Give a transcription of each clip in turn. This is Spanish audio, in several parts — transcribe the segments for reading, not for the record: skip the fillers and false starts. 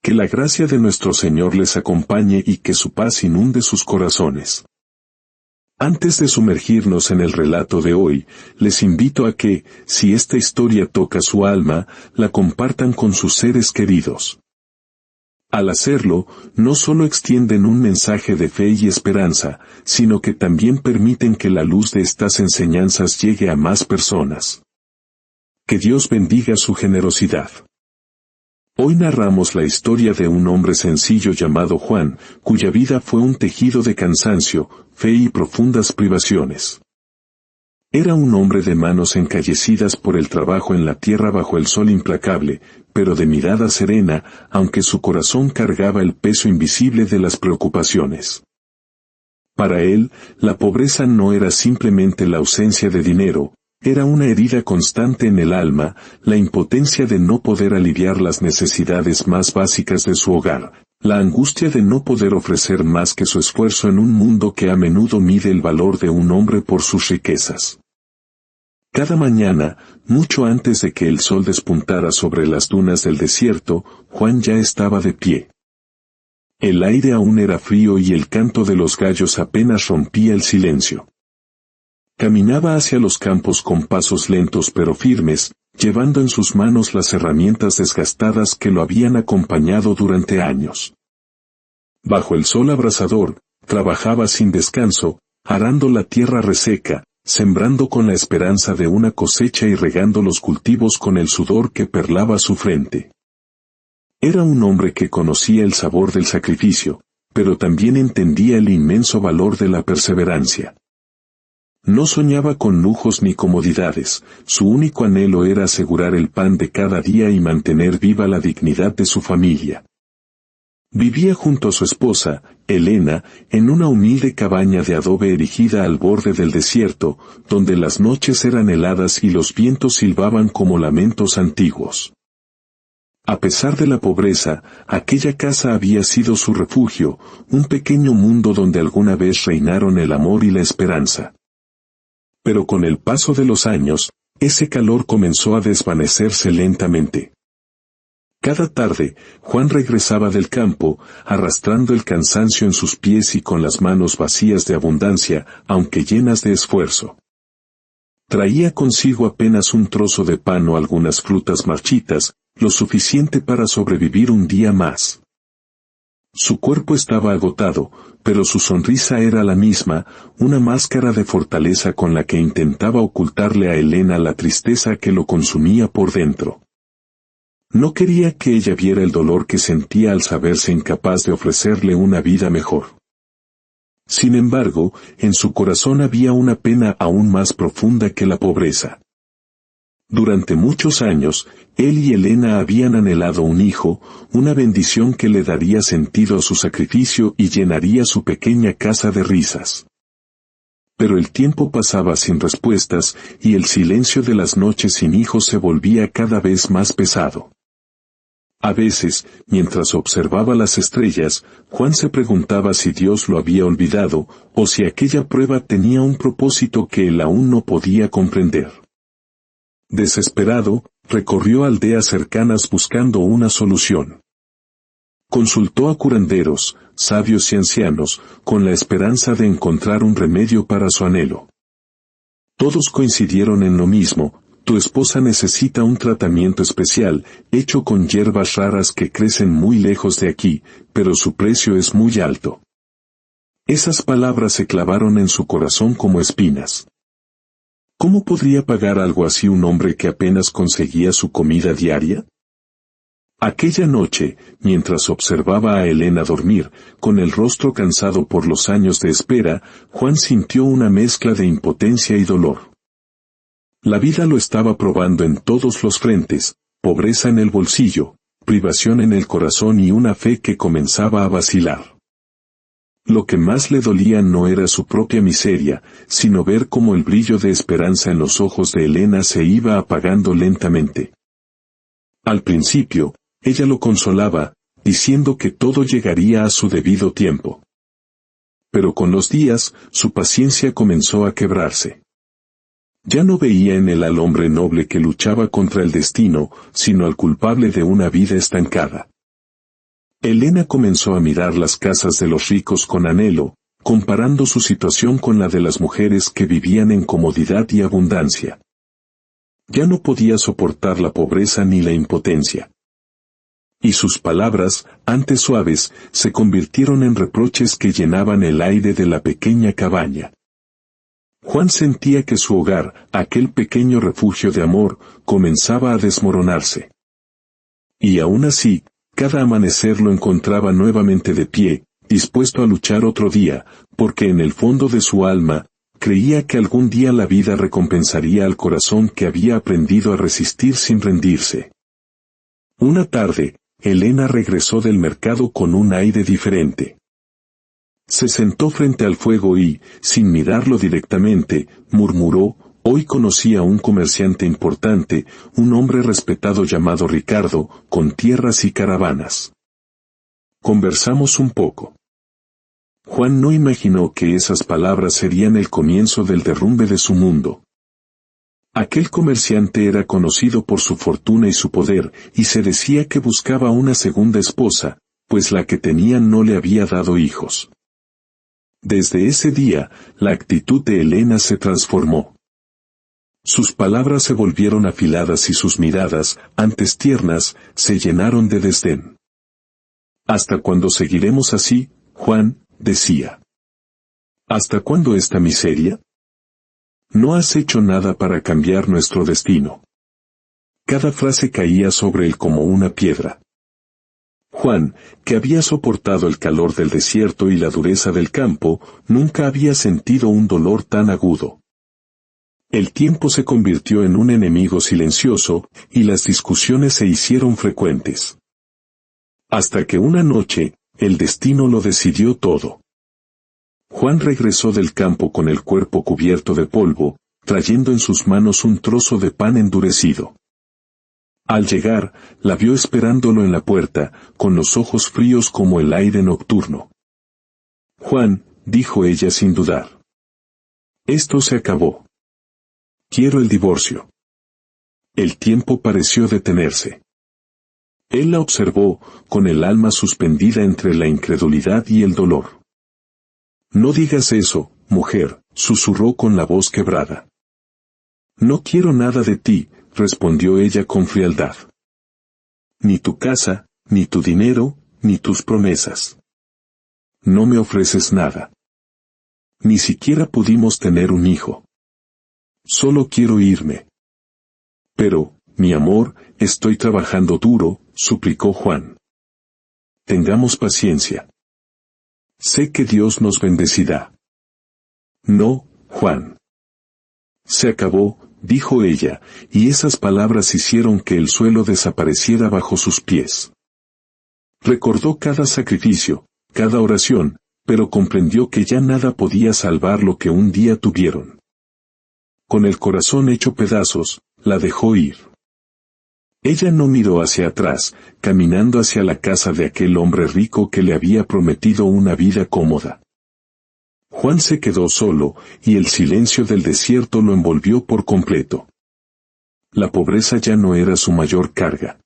Que la gracia de nuestro Señor les acompañe y que su paz inunde sus corazones. Antes de sumergirnos en el relato de hoy, les invito a que, si esta historia toca su alma, la compartan con sus seres queridos. Al hacerlo, no solo extienden un mensaje de fe y esperanza, sino que también permiten que la luz de estas enseñanzas llegue a más personas. Que Dios bendiga su generosidad. Hoy narramos la historia de un hombre sencillo llamado Juan, cuya vida fue un tejido de cansancio, fe y profundas privaciones. Era un hombre de manos encallecidas por el trabajo en la tierra bajo el sol implacable, pero de mirada serena, aunque su corazón cargaba el peso invisible de las preocupaciones. Para él, la pobreza no era simplemente la ausencia de dinero, era una herida constante en el alma, la impotencia de no poder aliviar las necesidades más básicas de su hogar, la angustia de no poder ofrecer más que su esfuerzo en un mundo que a menudo mide el valor de un hombre por sus riquezas. Cada mañana, mucho antes de que el sol despuntara sobre las dunas del desierto, Juan ya estaba de pie. El aire aún era frío y el canto de los gallos apenas rompía el silencio. Caminaba hacia los campos con pasos lentos pero firmes, llevando en sus manos las herramientas desgastadas que lo habían acompañado durante años. Bajo el sol abrasador, trabajaba sin descanso, arando la tierra reseca, sembrando con la esperanza de una cosecha y regando los cultivos con el sudor que perlaba su frente. Era un hombre que conocía el sabor del sacrificio, pero también entendía el inmenso valor de la perseverancia. No soñaba con lujos ni comodidades, su único anhelo era asegurar el pan de cada día y mantener viva la dignidad de su familia. Vivía junto a su esposa, Elena, en una humilde cabaña de adobe erigida al borde del desierto, donde las noches eran heladas y los vientos silbaban como lamentos antiguos. A pesar de la pobreza, aquella casa había sido su refugio, un pequeño mundo donde alguna vez reinaron el amor y la esperanza. Pero con el paso de los años, ese calor comenzó a desvanecerse lentamente. Cada tarde, Juan regresaba del campo, arrastrando el cansancio en sus pies y con las manos vacías de abundancia, aunque llenas de esfuerzo. Traía consigo apenas un trozo de pan o algunas frutas marchitas, lo suficiente para sobrevivir un día más. Su cuerpo estaba agotado, pero su sonrisa era la misma, una máscara de fortaleza con la que intentaba ocultarle a Elena la tristeza que lo consumía por dentro. No quería que ella viera el dolor que sentía al saberse incapaz de ofrecerle una vida mejor. Sin embargo, en su corazón había una pena aún más profunda que la pobreza. Durante muchos años, él y Elena habían anhelado un hijo, una bendición que le daría sentido a su sacrificio y llenaría su pequeña casa de risas. Pero el tiempo pasaba sin respuestas, y el silencio de las noches sin hijos se volvía cada vez más pesado. A veces, mientras observaba las estrellas, Juan se preguntaba si Dios lo había olvidado, o si aquella prueba tenía un propósito que él aún no podía comprender. Desesperado, recorrió aldeas cercanas buscando una solución. Consultó a curanderos, sabios y ancianos, con la esperanza de encontrar un remedio para su anhelo. Todos coincidieron en lo mismo: tu esposa necesita un tratamiento especial, hecho con hierbas raras que crecen muy lejos de aquí, pero su precio es muy alto. Esas palabras se clavaron en su corazón como espinas. ¿Cómo podría pagar algo así un hombre que apenas conseguía su comida diaria? Aquella noche, mientras observaba a Elena dormir, con el rostro cansado por los años de espera, Juan sintió una mezcla de impotencia y dolor. La vida lo estaba probando en todos los frentes: pobreza en el bolsillo, privación en el corazón y una fe que comenzaba a vacilar. Lo que más le dolía no era su propia miseria, sino ver cómo el brillo de esperanza en los ojos de Elena se iba apagando lentamente. Al principio, ella lo consolaba, diciendo que todo llegaría a su debido tiempo. Pero con los días, su paciencia comenzó a quebrarse. Ya no veía en él al hombre noble que luchaba contra el destino, sino al culpable de una vida estancada. Elena comenzó a mirar las casas de los ricos con anhelo, comparando su situación con la de las mujeres que vivían en comodidad y abundancia. Ya no podía soportar la pobreza ni la impotencia. Y sus palabras, antes suaves, se convirtieron en reproches que llenaban el aire de la pequeña cabaña. Juan sentía que su hogar, aquel pequeño refugio de amor, comenzaba a desmoronarse. Y aún así, cada amanecer lo encontraba nuevamente de pie, dispuesto a luchar otro día, porque en el fondo de su alma, creía que algún día la vida recompensaría al corazón que había aprendido a resistir sin rendirse. Una tarde, Elena regresó del mercado con un aire diferente. Se sentó frente al fuego y, sin mirarlo directamente, murmuró: «Hoy conocí a un comerciante importante, un hombre respetado llamado Ricardo, con tierras y caravanas. Conversamos un poco». Juan no imaginó que esas palabras serían el comienzo del derrumbe de su mundo. Aquel comerciante era conocido por su fortuna y su poder, y se decía que buscaba una segunda esposa, pues la que tenía no le había dado hijos. Desde ese día, la actitud de Elena se transformó. Sus palabras se volvieron afiladas y sus miradas, antes tiernas, se llenaron de desdén. «¿Hasta cuándo seguiremos así, Juan?», decía. «¿Hasta cuándo esta miseria? No has hecho nada para cambiar nuestro destino». Cada frase caía sobre él como una piedra. Juan, que había soportado el calor del desierto y la dureza del campo, nunca había sentido un dolor tan agudo. El tiempo se convirtió en un enemigo silencioso, y las discusiones se hicieron frecuentes. Hasta que una noche, el destino lo decidió todo. Juan regresó del campo con el cuerpo cubierto de polvo, trayendo en sus manos un trozo de pan endurecido. Al llegar, la vio esperándolo en la puerta, con los ojos fríos como el aire nocturno. «Juan», dijo ella sin dudar. «Esto se acabó. Quiero el divorcio». El tiempo pareció detenerse. Él la observó, con el alma suspendida entre la incredulidad y el dolor. «No digas eso, mujer», susurró con la voz quebrada. «No quiero nada de ti», respondió ella con frialdad. «Ni tu casa, ni tu dinero, ni tus promesas. No me ofreces nada. Ni siquiera pudimos tener un hijo. Solo quiero irme». «Pero, mi amor, estoy trabajando duro», suplicó Juan. «Tengamos paciencia. Sé que Dios nos bendecirá». «No, Juan. Se acabó», dijo ella, y esas palabras hicieron que el suelo desapareciera bajo sus pies. Recordó cada sacrificio, cada oración, pero comprendió que ya nada podía salvar lo que un día tuvieron. Con el corazón hecho pedazos, la dejó ir. Ella no miró hacia atrás, caminando hacia la casa de aquel hombre rico que le había prometido una vida cómoda. Juan se quedó solo, y el silencio del desierto lo envolvió por completo. La pobreza ya no era su mayor carga.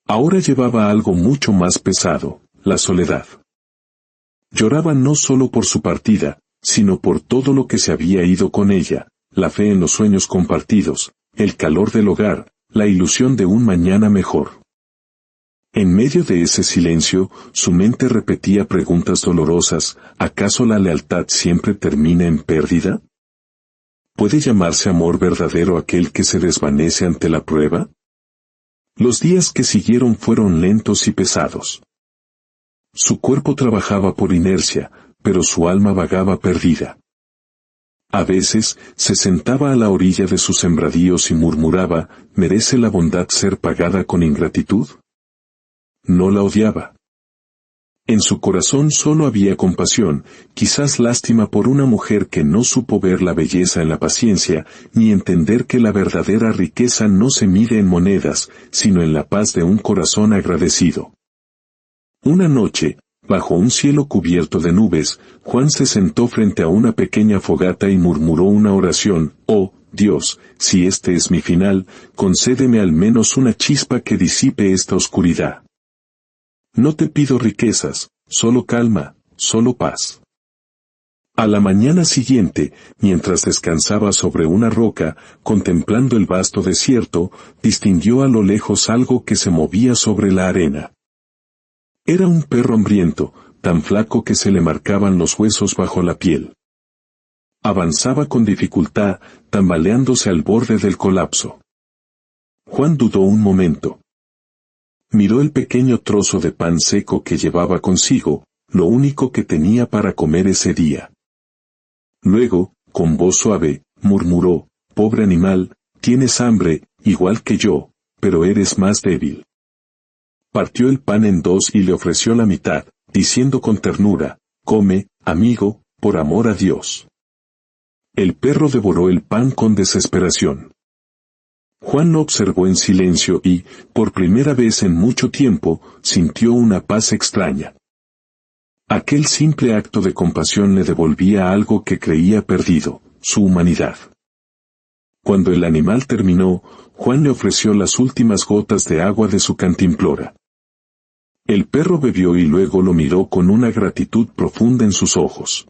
Ahora llevaba algo mucho más pesado, la soledad. Lloraba no solo por su partida, sino por todo lo que se había ido con ella, la fe en los sueños compartidos, el calor del hogar, la ilusión de un mañana mejor. En medio de ese silencio, su mente repetía preguntas dolorosas: ¿acaso la lealtad siempre termina en pérdida? ¿Puede llamarse amor verdadero aquel que se desvanece ante la prueba? Los días que siguieron fueron lentos y pesados. Su cuerpo trabajaba por inercia, pero su alma vagaba perdida. A veces, se sentaba a la orilla de sus sembradíos y murmuraba: ¿merece la bondad ser pagada con ingratitud? No la odiaba. En su corazón solo había compasión, quizás lástima por una mujer que no supo ver la belleza en la paciencia, ni entender que la verdadera riqueza no se mide en monedas, sino en la paz de un corazón agradecido. Una noche, bajo un cielo cubierto de nubes, Juan se sentó frente a una pequeña fogata y murmuró una oración: «Oh, Dios, si este es mi final, concédeme al menos una chispa que disipe esta oscuridad». No te pido riquezas, solo calma, solo paz. A la mañana siguiente, mientras descansaba sobre una roca, contemplando el vasto desierto, distinguió a lo lejos algo que se movía sobre la arena. Era un perro hambriento, tan flaco que se le marcaban los huesos bajo la piel. Avanzaba con dificultad, tambaleándose al borde del colapso. Juan dudó un momento. Miró el pequeño trozo de pan seco que llevaba consigo, lo único que tenía para comer ese día. Luego, con voz suave, murmuró: «Pobre animal, tienes hambre, igual que yo, pero eres más débil». Partió el pan en dos y le ofreció la mitad, diciendo con ternura: «Come, amigo, por amor a Dios». El perro devoró el pan con desesperación. Juan lo observó en silencio y, por primera vez en mucho tiempo, sintió una paz extraña. Aquel simple acto de compasión le devolvía algo que creía perdido, su humanidad. Cuando el animal terminó, Juan le ofreció las últimas gotas de agua de su cantimplora. El perro bebió y luego lo miró con una gratitud profunda en sus ojos.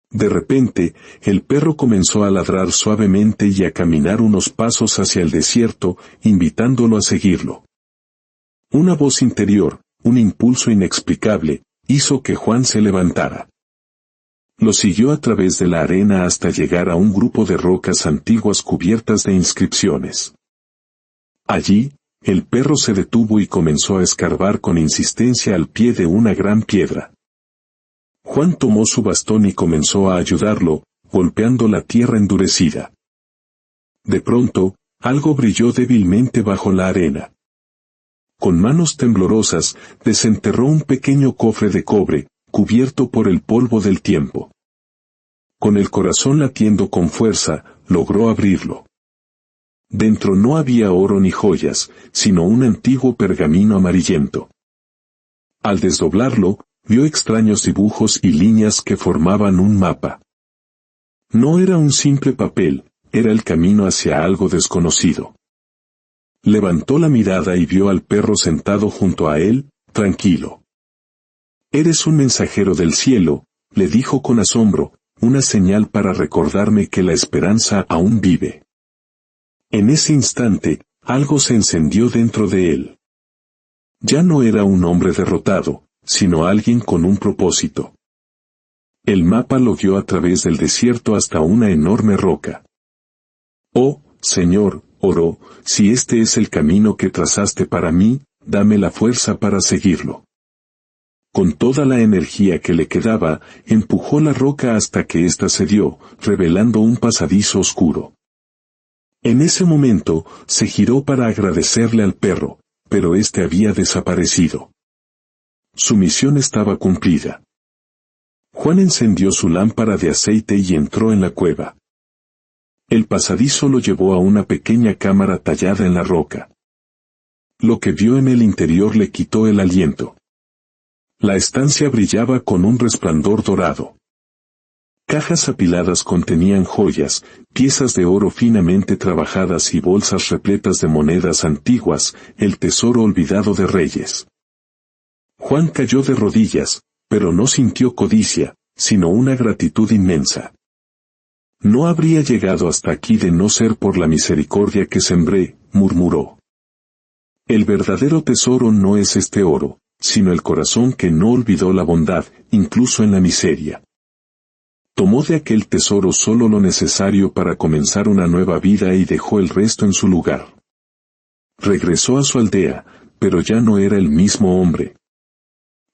De repente, el perro comenzó a ladrar suavemente y a caminar unos pasos hacia el desierto, invitándolo a seguirlo. Una voz interior, un impulso inexplicable, hizo que Juan se levantara. Lo siguió a través de la arena hasta llegar a un grupo de rocas antiguas cubiertas de inscripciones. Allí, el perro se detuvo y comenzó a escarbar con insistencia al pie de una gran piedra. Juan tomó su bastón y comenzó a ayudarlo, golpeando la tierra endurecida. De pronto, algo brilló débilmente bajo la arena. Con manos temblorosas, desenterró un pequeño cofre de cobre, cubierto por el polvo del tiempo. Con el corazón latiendo con fuerza, logró abrirlo. Dentro no había oro ni joyas, sino un antiguo pergamino amarillento. Al desdoblarlo, vio extraños dibujos y líneas que formaban un mapa. No era un simple papel, era el camino hacia algo desconocido. Levantó la mirada y vio al perro sentado junto a él, tranquilo. «Eres un mensajero del cielo», le dijo con asombro, «una señal para recordarme que la esperanza aún vive». En ese instante, algo se encendió dentro de él. Ya no era un hombre derrotado, sino alguien con un propósito. El mapa lo guió a través del desierto hasta una enorme roca. «Oh, Señor», oró, «si este es el camino que trazaste para mí, dame la fuerza para seguirlo». Con toda la energía que le quedaba, empujó la roca hasta que ésta cedió, revelando un pasadizo oscuro. En ese momento, se giró para agradecerle al perro, pero éste había desaparecido. Su misión estaba cumplida. Juan encendió su lámpara de aceite y entró en la cueva. El pasadizo lo llevó a una pequeña cámara tallada en la roca. Lo que vio en el interior le quitó el aliento. La estancia brillaba con un resplandor dorado. Cajas apiladas contenían joyas, piezas de oro finamente trabajadas y bolsas repletas de monedas antiguas, el tesoro olvidado de reyes. Juan cayó de rodillas, pero no sintió codicia, sino una gratitud inmensa. «No habría llegado hasta aquí de no ser por la misericordia que sembré», murmuró. «El verdadero tesoro no es este oro, sino el corazón que no olvidó la bondad, incluso en la miseria». Tomó de aquel tesoro solo lo necesario para comenzar una nueva vida y dejó el resto en su lugar. Regresó a su aldea, pero ya no era el mismo hombre.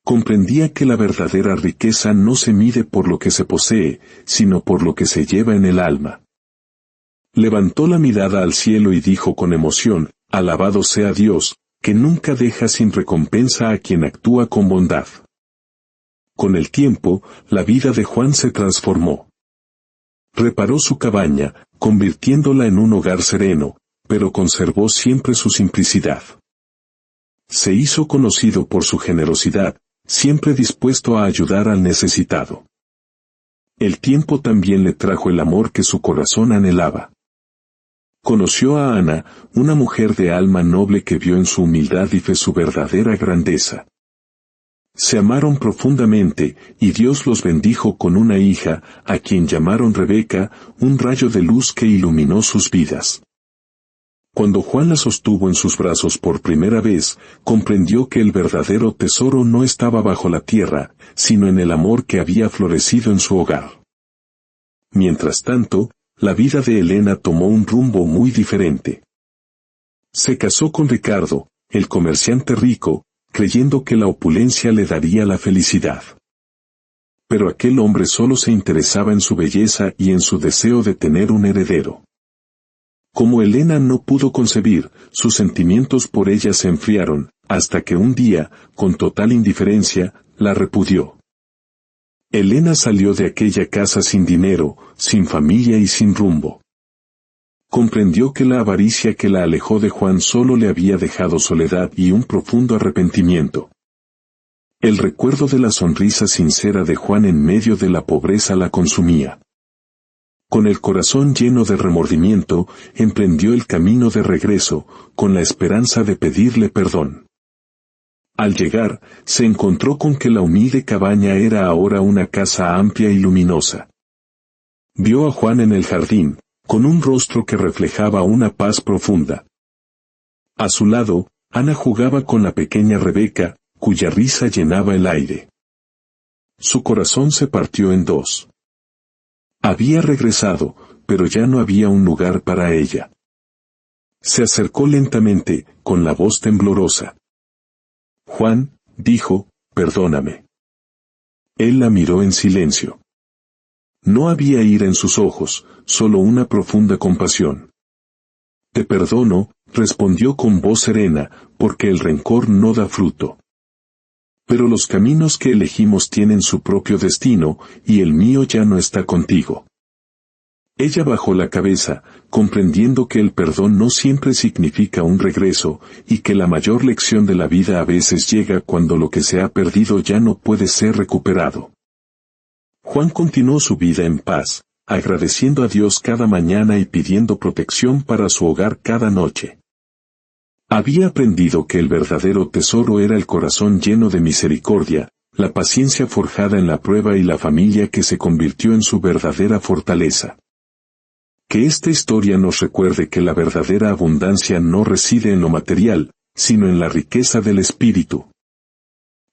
Comprendía que la verdadera riqueza no se mide por lo que se posee, sino por lo que se lleva en el alma. Levantó la mirada al cielo y dijo con emoción: «Alabado sea Dios, que nunca deja sin recompensa a quien actúa con bondad». Con el tiempo, la vida de Juan se transformó. Reparó su cabaña, convirtiéndola en un hogar sereno, pero conservó siempre su simplicidad. Se hizo conocido por su generosidad, siempre dispuesto a ayudar al necesitado. El tiempo también le trajo el amor que su corazón anhelaba. Conoció a Ana, una mujer de alma noble que vio en su humildad y fe su verdadera grandeza. Se amaron profundamente, y Dios los bendijo con una hija, a quien llamaron Rebeca, un rayo de luz que iluminó sus vidas. Cuando Juan la sostuvo en sus brazos por primera vez, comprendió que el verdadero tesoro no estaba bajo la tierra, sino en el amor que había florecido en su hogar. Mientras tanto, la vida de Elena tomó un rumbo muy diferente. Se casó con Ricardo, el comerciante rico, creyendo que la opulencia le daría la felicidad. Pero aquel hombre solo se interesaba en su belleza y en su deseo de tener un heredero. Como Elena no pudo concebir, sus sentimientos por ella se enfriaron, hasta que un día, con total indiferencia, la repudió. Elena salió de aquella casa sin dinero, sin familia y sin rumbo. Comprendió que la avaricia que la alejó de Juan solo le había dejado soledad y un profundo arrepentimiento. El recuerdo de la sonrisa sincera de Juan en medio de la pobreza la consumía. Con el corazón lleno de remordimiento, emprendió el camino de regreso, con la esperanza de pedirle perdón. Al llegar, se encontró con que la humilde cabaña era ahora una casa amplia y luminosa. Vio a Juan en el jardín, con un rostro que reflejaba una paz profunda. A su lado, Ana jugaba con la pequeña Rebeca, cuya risa llenaba el aire. Su corazón se partió en dos. Había regresado, pero ya no había un lugar para ella. Se acercó lentamente, con la voz temblorosa. Juan, dijo, perdóname. Él la miró en silencio. No había ira en sus ojos, solo una profunda compasión. Te perdono, respondió con voz serena, porque el rencor no da fruto. Pero los caminos que elegimos tienen su propio destino, y el mío ya no está contigo. Ella bajó la cabeza, comprendiendo que el perdón no siempre significa un regreso, y que la mayor lección de la vida a veces llega cuando lo que se ha perdido ya no puede ser recuperado. Juan continuó su vida en paz, agradeciendo a Dios cada mañana y pidiendo protección para su hogar cada noche. Había aprendido que el verdadero tesoro era el corazón lleno de misericordia, la paciencia forjada en la prueba y la familia que se convirtió en su verdadera fortaleza. Que esta historia nos recuerde que la verdadera abundancia no reside en lo material, sino en la riqueza del espíritu.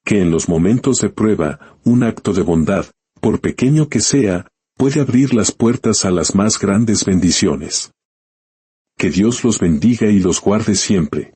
Que en los momentos de prueba, un acto de bondad, por pequeño que sea, puede abrir las puertas a las más grandes bendiciones. Que Dios los bendiga y los guarde siempre.